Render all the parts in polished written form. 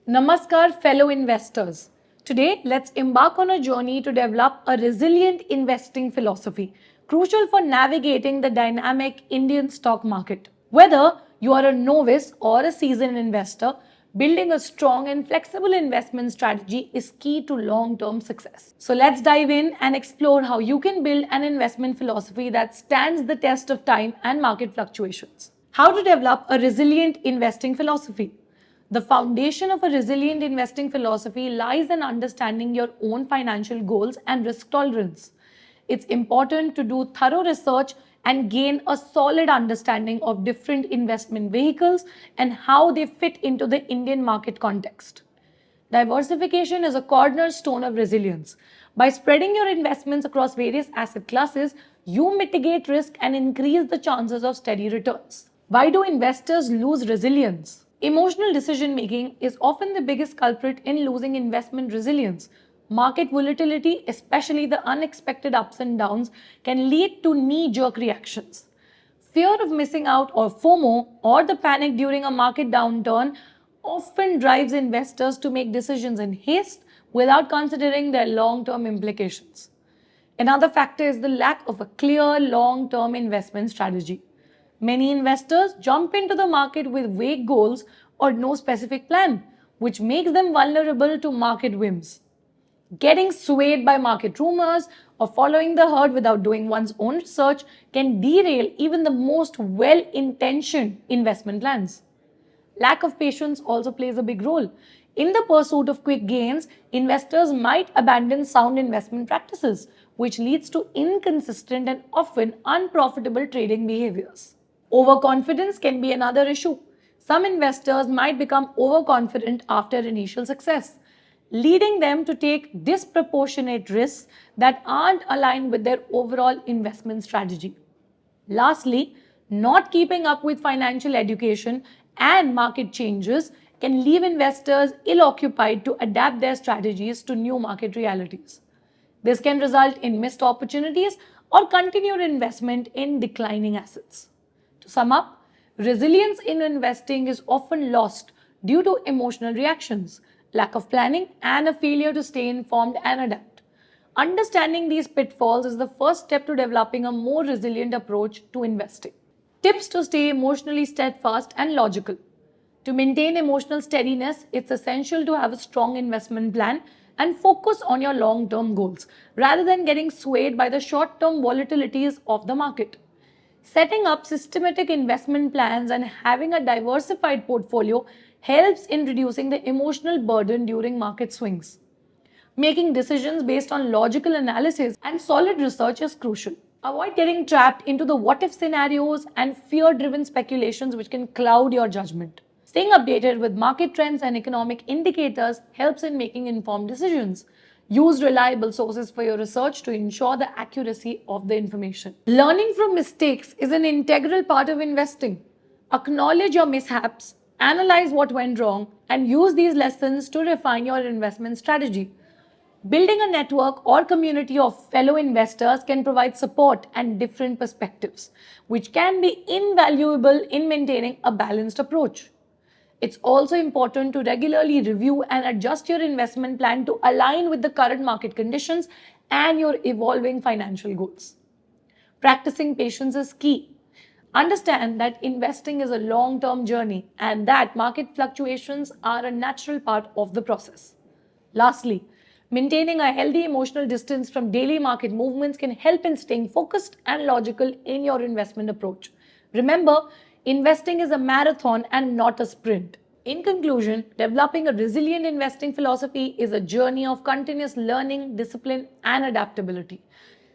Namaskar, fellow investors. Today, let's embark on a journey to develop a resilient investing philosophy, crucial for navigating the dynamic Indian stock market. Whether you are a novice or a seasoned investor, building a strong and flexible investment strategy is key to long term success. So, let's dive in and explore how you can build an investment philosophy that stands the test of time and market fluctuations. How to develop a resilient investing philosophy. The foundation of a resilient investing philosophy lies in understanding your own financial goals and risk tolerance. It's important to do thorough research and gain a solid understanding of different investment vehicles and how they fit into the Indian market context. Diversification is a cornerstone of resilience. By spreading your investments across various asset classes, you mitigate risk and increase the chances of steady returns. Why do investors lose resilience? Emotional decision making is often the biggest culprit in losing investment resilience. Market volatility, especially the unexpected ups and downs, can lead to knee jerk reactions. Fear of missing out, or FOMO, or the panic during a market downturn often drives investors to make decisions in haste without considering their long term implications. Another factor is the lack of a clear long term investment strategy. Many investors jump into the market with vague goals or no specific plan, which makes them vulnerable to market whims. Getting swayed by market rumors or following the herd without doing one's own research can derail even the most well intentioned investment plans. Lack of patience also plays a big role. In the pursuit of quick gains, investors might abandon sound investment practices, which leads to inconsistent and often unprofitable trading behaviors. Overconfidence can be another issue. Some investors might become overconfident after initial success, leading them to take disproportionate risks that aren't aligned with their overall investment strategy. Lastly, not keeping up with financial education and market changes can leave investors ill occupied to adapt their strategies to new market realities. This can result in missed opportunities or continued investment in declining assets. To sum up, resilience in investing is often lost due to emotional reactions, lack of planning, and a failure to stay informed and adapt. Understanding these pitfalls is the first step to developing a more resilient approach to investing. Tips to stay emotionally steadfast and logical. To maintain emotional steadiness, it's essential to have a strong investment plan and focus on your long term goals rather than getting swayed by the short term volatilities of the market. Setting up systematic investment plans and having a diversified portfolio helps in reducing the emotional burden during market swings. Making decisions based on logical analysis and solid research is crucial. Avoid getting trapped into the what if scenarios and fear driven speculations which can cloud your judgment. Staying updated with market trends and economic indicators helps in making informed decisions. Use reliable sources for your research to ensure the accuracy of the information. Learning from mistakes is an integral part of investing. Acknowledge your mishaps, analyze what went wrong, and use these lessons to refine your investment strategy. Building a network or community of fellow investors can provide support and different perspectives, which can be invaluable in maintaining a balanced approach. It's also important to regularly review and adjust your investment plan to align with the current market conditions and your evolving financial goals. Practicing patience is key. Understand that investing is a long term journey and that market fluctuations are a natural part of the process. Lastly, maintaining a healthy emotional distance from daily market movements can help in staying focused and logical in your investment approach. Remember, investing is a marathon and not a sprint. In conclusion, developing a resilient investing philosophy is a journey of continuous learning, discipline, and adaptability.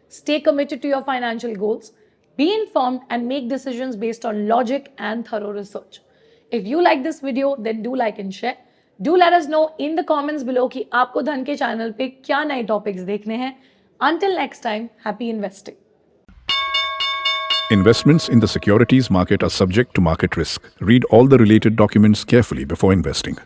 Stay committed to your financial goals, be informed, and make decisions based on logic and thorough research. If you like this video, then do like and share. Do let us know in the comments below कि आपको धन के channel पे क्या नए topics देखने हैं. Until next time, happy investing. Investments in the securities market are subject to market risk. Read all the related documents carefully before investing.